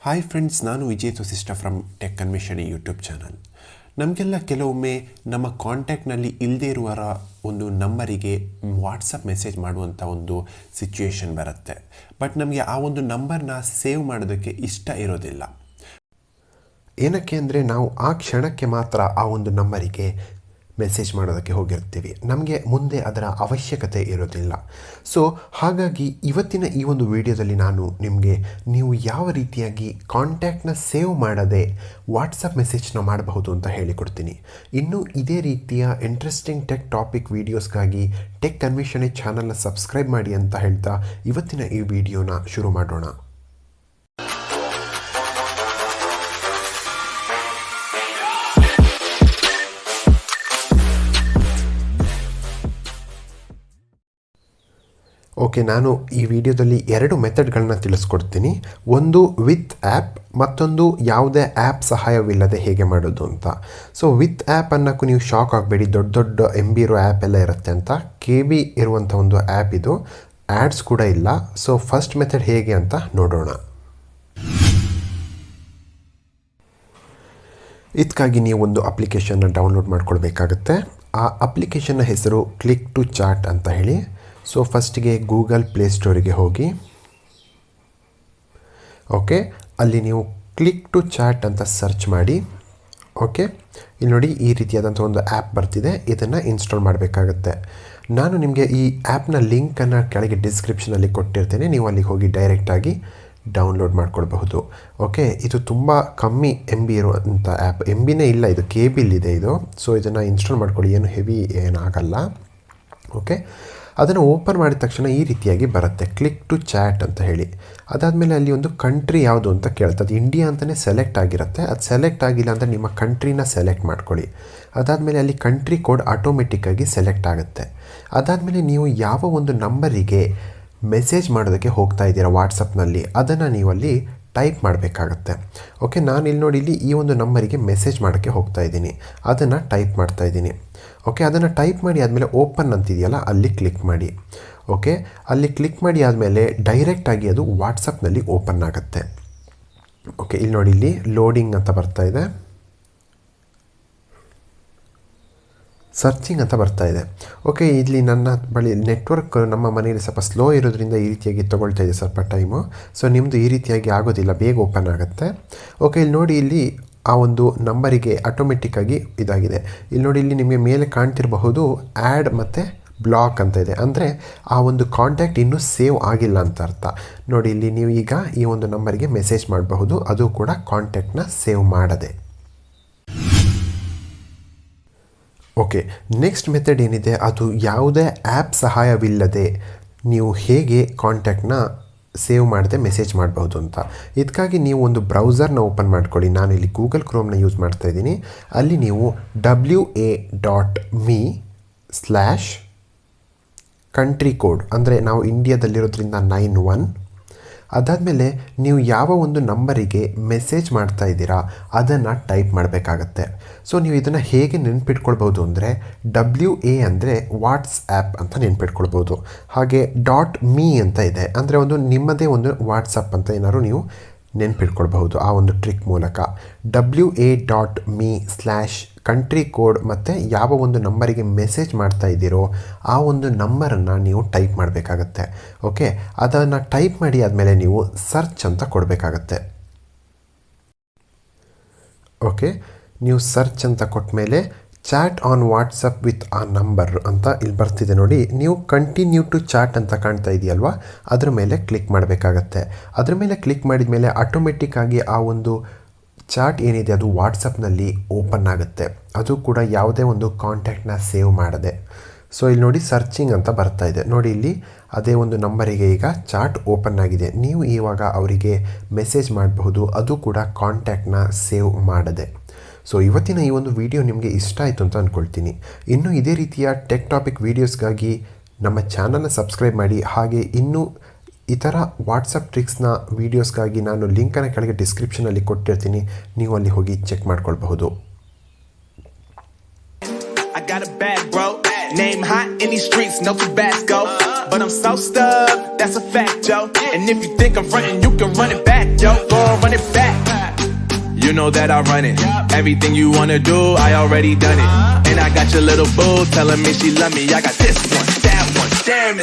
Hi friends, ನಾನು Vijay Vasishtha from tech ಅನ್ವೇಷಣೆ YouTube channel. ನಮಗೆಲ್ಲ ಕೆಲವೊಮ್ಮೆ ನಮ್ಮ ಕಾಂಟ್ಯಾಕ್ಟ್ನಲ್ಲಿ ಇಲ್ಲದೇ ಇರುವರ ಒಂದು ನಂಬರಿಗೆ ವಾಟ್ಸಪ್ ಮೆಸೇಜ್ ಮಾಡುವಂಥ ಒಂದು ಸಿಚುವೇಶನ್ ಬರುತ್ತೆ. ಬಟ್ ನಮಗೆ ಆ ಒಂದು ನಂಬರ್ನ ಸೇವ್ ಮಾಡೋದಕ್ಕೆ ಇಷ್ಟ ಇರೋದಿಲ್ಲ. ಏನಕ್ಕೆ ಅಂದರೆ ನಾವು ಆ ಕ್ಷಣಕ್ಕೆ ಮಾತ್ರ ಆ ಒಂದು ನಂಬರಿಗೆ ಮೆಸೇಜ್ ಮಾಡೋದಕ್ಕೆ ಹೋಗಿರ್ತೀವಿ, ನಮಗೆ ಮುಂದೆ ಅದರ ಅವಶ್ಯಕತೆ ಇರೋದಿಲ್ಲ. ಸೊ ಹಾಗಾಗಿ ಇವತ್ತಿನ ಈ ಒಂದು ವಿಡಿಯೋದಲ್ಲಿ ನಾನು ನಿಮಗೆ ನೀವು ಯಾವ ರೀತಿಯಾಗಿ ಕಾಂಟ್ಯಾಕ್ಟ್ನ ಸೇವ್ ಮಾಡದೆ ವಾಟ್ಸಪ್ ಮೆಸೇಜ್ನ ಮಾಡಬಹುದು ಅಂತ ಹೇಳಿಕೊಡ್ತೀನಿ. ಇನ್ನು ಇದೇ ರೀತಿಯ ಇಂಟ್ರೆಸ್ಟಿಂಗ್ ಟೆಕ್ ಟಾಪಿಕ್ ವೀಡಿಯೋಸ್ಗಾಗಿ ಟೆಕ್ ಅನ್ವೇಷಣೆ ಚಾನಲ್ನ ಸಬ್ಸ್ಕ್ರೈಬ್ ಮಾಡಿ ಅಂತ ಹೇಳ್ತಾ ಇವತ್ತಿನ ಈ ವಿಡಿಯೋನ ಶುರು ಮಾಡೋಣ. ಓಕೆ, ನಾನು ಈ ವಿಡಿಯೋದಲ್ಲಿ ಎರಡು ಮೆಥಡ್ಗಳನ್ನ ತಿಳಿಸ್ಕೊಡ್ತೀನಿ. ಒಂದು ವಿತ್ ಆ್ಯಪ್, ಮತ್ತೊಂದು ಯಾವುದೇ ಆ್ಯಪ್ ಸಹಾಯವಿಲ್ಲದೆ ಹೇಗೆ ಮಾಡೋದು ಅಂತ. ಸೊ ವಿತ್ ಆ್ಯಪ್ ಅನ್ನೋಕ್ಕೂ ನೀವು ಶಾಕ್ ಆಗಬೇಡಿ, ದೊಡ್ಡ ದೊಡ್ಡ MB ಇರೋ ಆ್ಯಪ್ ಎಲ್ಲ ಇರುತ್ತೆ ಅಂತ. KB ಇರುವಂಥ ಒಂದು ಆ್ಯಪ್ ಇದು, ಆ್ಯಡ್ಸ್ ಕೂಡ ಇಲ್ಲ. ಸೊ ಫಸ್ಟ್ ಮೆಥಡ್ ಹೇಗೆ ಅಂತ ನೋಡೋಣ. ಇದಕ್ಕಾಗಿ ನೀವು ಒಂದು ಅಪ್ಲಿಕೇಶನ್ನ ಡೌನ್ಲೋಡ್ ಮಾಡ್ಕೊಳ್ಬೇಕಾಗತ್ತೆ. ಆ ಅಪ್ಲಿಕೇಶನ್ನ ಹೆಸರು ಕ್ಲಿಕ್ ಟು ಚಾಟ್ ಅಂತ ಹೇಳಿ. ಸೊ ಫಸ್ಟಿಗೆ ಗೂಗಲ್ ಪ್ಲೇಸ್ಟೋರಿಗೆ ಹೋಗಿ. ಓಕೆ, ಅಲ್ಲಿ ನೀವು ಕ್ಲಿಕ್ ಟು ಚಾಟ್ ಅಂತ ಸರ್ಚ್ ಮಾಡಿ. ಓಕೆ, ಇಲ್ಲಿ ನೋಡಿ ಈ ರೀತಿಯಾದಂಥ ಒಂದು ಆ್ಯಪ್ ಬರ್ತಿದೆ. ಇದನ್ನು ಇನ್ಸ್ಟಾಲ್ ಮಾಡಬೇಕಾಗತ್ತೆ. ನಾನು ನಿಮಗೆ ಈ ಆ್ಯಪ್ನ ಲಿಂಕನ್ನು ಕೆಳಗೆ ಡಿಸ್ಕ್ರಿಪ್ಷನಲ್ಲಿ ಕೊಟ್ಟಿರ್ತೇನೆ, ನೀವು ಅಲ್ಲಿಗೆ ಹೋಗಿ ಡೈರೆಕ್ಟಾಗಿ ಡೌನ್ಲೋಡ್ ಮಾಡ್ಕೊಳ್ಬಹುದು. ಓಕೆ, ಇದು ತುಂಬ ಕಮ್ಮಿ MB ಇರುವಂಥ ಆ್ಯಪ್, MBನೇ ಇಲ್ಲ, ಇದು KBಲಿದೆ ಇದು. ಸೊ ಇದನ್ನು ಇನ್ಸ್ಟಾಲ್ ಮಾಡ್ಕೊಳ್ಳಿ, ಏನು ಹೆವಿ ಏನಾಗಲ್ಲ. ಓಕೆ, ಅದನ್ನು ಓಪನ್ ಮಾಡಿದ ತಕ್ಷಣ ಈ ರೀತಿಯಾಗಿ ಬರುತ್ತೆ, ಕ್ಲಿಕ್ ಟು ಚಾಟ್ ಅಂತ ಹೇಳಿ. ಅದಾದಮೇಲೆ ಅಲ್ಲಿ ಒಂದು ಕಂಟ್ರಿ ಯಾವುದು ಅಂತ ಕೇಳ್ತದೆ. ಅದು ಇಂಡಿಯಾ ಅಂತಲೇ ಸೆಲೆಕ್ಟ್ ಆಗಿರುತ್ತೆ. ಅದು ಸೆಲೆಕ್ಟ್ ಆಗಿಲ್ಲ ಅಂದರೆ ನಿಮ್ಮ ಕಂಟ್ರಿನ ಸೆಲೆಕ್ಟ್ ಮಾಡ್ಕೊಳ್ಳಿ. ಅದಾದಮೇಲೆ ಅಲ್ಲಿ ಕಂಟ್ರಿ ಕೋಡ್ ಆಟೋಮೆಟಿಕ್ಕಾಗಿ ಸೆಲೆಕ್ಟ್ ಆಗುತ್ತೆ. ಅದಾದಮೇಲೆ ನೀವು ಯಾವ ಒಂದು ನಂಬರಿಗೆ ಮೆಸೇಜ್ ಮಾಡೋದಕ್ಕೆ ಹೋಗ್ತಾ ಇದ್ದೀರಾ ವಾಟ್ಸಪ್ನಲ್ಲಿ, ಅದನ್ನು ನೀವು ಅಲ್ಲಿ ಟೈಪ್ ಮಾಡಬೇಕಾಗತ್ತೆ. ಓಕೆ, ನಾನು ಇಲ್ಲಿ ನೋಡಿ ಇಲ್ಲಿ ಈ ಒಂದು ನಂಬರಿಗೆ ಮೆಸೇಜ್ ಮಾಡೋಕ್ಕೆ ಹೋಗ್ತಾ ಇದ್ದೀನಿ, ಅದನ್ನು ಟೈಪ್ ಮಾಡ್ತಾ ಇದ್ದೀನಿ. ಓಕೆ, ಅದನ್ನು ಟೈಪ್ ಮಾಡಿ ಆದಮೇಲೆ ಓಪನ್ ಅಂತಿದೆಯಲ್ಲ ಅಲ್ಲಿ ಕ್ಲಿಕ್ ಮಾಡಿ. ಓಕೆ, ಅಲ್ಲಿ ಕ್ಲಿಕ್ ಮಾಡಿ ಆದಮೇಲೆ ಡೈರೆಕ್ಟಾಗಿ ಅದು ವಾಟ್ಸಪ್ನಲ್ಲಿ ಓಪನ್ ಆಗುತ್ತೆ. ಓಕೆ, ಇಲ್ಲಿ ನೋಡಿ ಇಲ್ಲಿ ಲೋಡಿಂಗ್ ಅಂತ ಬರ್ತಾ ಇದೆ, ಸರ್ಚಿಂಗ್ ಅಂತ ಬರ್ತಾ ಇದೆ. ಓಕೆ, ಇಲ್ಲಿ ನನ್ನ ಬಳಿ ನೆಟ್ವರ್ಕ್ ನಮ್ಮ ಮನೆಯಲ್ಲಿ ಸ್ವಲ್ಪ ಸ್ಲೋ ಇರೋದ್ರಿಂದ ಈ ರೀತಿಯಾಗಿ ತೊಗೊಳ್ತಾ ಇದೆ ಸ್ವಲ್ಪ ಟೈಮು. ಸೊ ನಿಮ್ಮದು ಈ ರೀತಿಯಾಗಿ ಆಗೋದಿಲ್ಲ, ಬೇಗ ಓಪನ್ ಆಗುತ್ತೆ. ಓಕೆ, ಇಲ್ಲಿ ನೋಡಿ ಇಲ್ಲಿ ಆ ಒಂದು ನಂಬರಿಗೆ ಆಟೋಮೆಟಿಕ್ಕಾಗಿ ಇದಾಗಿದೆ. ಇಲ್ಲಿ ನೋಡಿ ಇಲ್ಲಿ ನಿಮಗೆ ಮೇಲೆ ಕಾಣ್ತಿರಬಹುದು ಆ್ಯಡ್ ಮತ್ತು ಬ್ಲಾಕ್ ಅಂತ ಇದೆ, ಅಂದರೆ ಆ ಒಂದು ಕಾಂಟ್ಯಾಕ್ಟ್ ಇನ್ನೂ ಸೇವ್ ಆಗಿಲ್ಲ ಅಂತ ಅರ್ಥ. ನೋಡಿ ಇಲ್ಲಿ ನೀವು ಈಗ ಈ ಒಂದು ನಂಬರಿಗೆ ಮೆಸೇಜ್ ಮಾಡಬಹುದು, ಅದು ಕೂಡ ಕಾಂಟ್ಯಾಕ್ಟ್ನ ಸೇವ್ ಮಾಡದೆ. ಓಕೆ, ನೆಕ್ಸ್ಟ್ ಮೆಥಡ್ ಏನಿದೆ ಅದು ಯಾವುದೇ ಆ್ಯಪ್ ಸಹಾಯವಿಲ್ಲದೆ ನೀವು ಹೇಗೆ ಕಾಂಟ್ಯಾಕ್ಟ್ನ ಸೇವ್ ಮಾಡದೆ ಮೆಸೇಜ್ ಮಾಡಬಹುದು ಅಂತ. ಇದಕ್ಕಾಗಿ ನೀವು ಒಂದು ಬ್ರೌಸರ್ನ ಓಪನ್ ಮಾಡ್ಕೊಳ್ಳಿ. ನಾನು ಇಲ್ಲಿ ಗೂಗಲ್ ಕ್ರೋಮ್ನ ಯೂಸ್ ಮಾಡ್ತಾ ಇದ್ದೀನಿ. ಅಲ್ಲಿ ನೀವು wa.me/country ಕೋಡ್, ಅಂದರೆ ನಾವು ಇಂಡಿಯಾದಲ್ಲಿರೋದ್ರಿಂದ 91. ಅದಾದಮೇಲೆ ನೀವು ಯಾವ ಒಂದು ನಂಬರಿಗೆ ಮೆಸೇಜ್ ಮಾಡ್ತಾ ಇದ್ದೀರಾ ಅದನ್ನು ಟೈಪ್ ಮಾಡಬೇಕಾಗತ್ತೆ. ಸೊ ನೀವು ಇದನ್ನು ಹೇಗೆ ನೆನ್ಪಿಟ್ಕೊಳ್ಬೋದು ಅಂದರೆ WA ಅಂದರೆ ವಾಟ್ಸ್ಆ್ಯಪ್ ಅಂತ ನೆನ್ಪಿಟ್ಕೊಳ್ಬೋದು. ಹಾಗೆ .me ಅಂತ ಇದೆ, ಅಂದರೆ ಒಂದು ನಿಮ್ಮದೇ ಒಂದು ವಾಟ್ಸಪ್ ಅಂತ ಏನಾದ್ರು ನೀವು ನೆನ್ಪಿಟ್ಕೊಳ್ಬಹುದು ಆ ಒಂದು ಟ್ರಿಕ್ ಮೂಲಕ. wa.me/country ಕೋಡ್ ಮತ್ತು ಯಾವ ಒಂದು ನಂಬರಿಗೆ ಮೆಸೇಜ್ ಮಾಡ್ತಾ ಇದ್ದೀರೋ ಆ ಒಂದು ನಂಬರನ್ನು ನೀವು ಟೈಪ್ ಮಾಡಬೇಕಾಗತ್ತೆ. ಓಕೆ, ಅದನ್ನು ಟೈಪ್ ಮಾಡಿ ಆದಮೇಲೆ ನೀವು ಸರ್ಚ್ ಅಂತ ಕೊಡಬೇಕಾಗತ್ತೆ. ಓಕೆ, ನೀವು ಸರ್ಚ್ ಅಂತ ಕೊಟ್ಟ ಮೇಲೆ ಚಾಟ್ ಆನ್ ವಾಟ್ಸಪ್ ವಿತ್ ಆ ನಂಬರ್ ಅಂತ ಇಲ್ಲಿ ಬರ್ತಿದೆ ನೋಡಿ. ನೀವು ಕಂಟಿನ್ಯೂ ಟು ಚಾಟ್ ಅಂತ ಕಾಣ್ತಾ ಇದೆಯಲ್ವಾ, ಅದರ ಮೇಲೆ ಕ್ಲಿಕ್ ಮಾಡಬೇಕಾಗತ್ತೆ. ಅದರ ಮೇಲೆ ಕ್ಲಿಕ್ ಮಾಡಿದ ಮೇಲೆ ಆಟೋಮೆಟಿಕ್ಕಾಗಿ ಆ ಒಂದು ಚಾಟ್ ಏನಿದೆ ಅದು ವಾಟ್ಸಪ್ನಲ್ಲಿ ಓಪನ್ ಆಗುತ್ತೆ, ಅದು ಕೂಡ ಯಾವುದೇ ಒಂದು ಕಾಂಟ್ಯಾಕ್ಟ್ನ ಸೇವ್ ಮಾಡದೆ. ಸೊ ಇಲ್ಲಿ ನೋಡಿ ಸರ್ಚಿಂಗ್ ಅಂತ ಬರ್ತಾ ಇದೆ ನೋಡಿ, ಇಲ್ಲಿ ಅದೇ ಒಂದು ನಂಬರಿಗೆ ಈಗ ಚಾಟ್ ಓಪನ್ ಆಗಿದೆ. ನೀವು ಇವಾಗ ಅವರಿಗೆ ಮೆಸೇಜ್ ಮಾಡಬಹುದು, ಅದು ಕೂಡ ಕಾಂಟ್ಯಾಕ್ಟ್ನ ಸೇವ್ ಮಾಡದೆ. ಸೊ ಇವತ್ತಿನ ಈ ಒಂದು ವಿಡಿಯೋ ನಿಮಗೆ ಇಷ್ಟ ಆಯಿತು ಅಂತ ಅಂದ್ಕೊಳ್ತೀನಿ. ಇನ್ನೂ ಇದೇ ರೀತಿಯ ಟೆಕ್ ಟಾಪಿಕ್ ವೀಡಿಯೋಸ್ಗಾಗಿ ನಮ್ಮ ಚಾನಲ್ನ ಸಬ್ಸ್ಕ್ರೈಬ್ ಮಾಡಿ. ಹಾಗೆ ಇನ್ನೂ ಇತರ ವಾಟ್ಸಪ್ ಟ್ರಿಕ್ಸ್ನ ವೀಡಿಯೋಸ್ಗಾಗಿ ನಾನು ಲಿಂಕನ್ನು ಕೆಳಗೆ ಡಿಸ್ಕ್ರಿಪ್ಷನಲ್ಲಿ ಕೊಟ್ಟಿರ್ತೀನಿ, ನೀವು ಅಲ್ಲಿ ಹೋಗಿ ಚೆಕ್ ಮಾಡ್ಕೊಳ್ಬಹುದು. Name hot in these streets, no Tabasco, but I'm so stuck. that's a fact, yo. And if you think I'm frontin', you can run it back, yo. Go on, run it back. You know that I run it. Everything you wanna do, I already done it. And I got your little boo telling me she love me. I got this one, that one, damn it.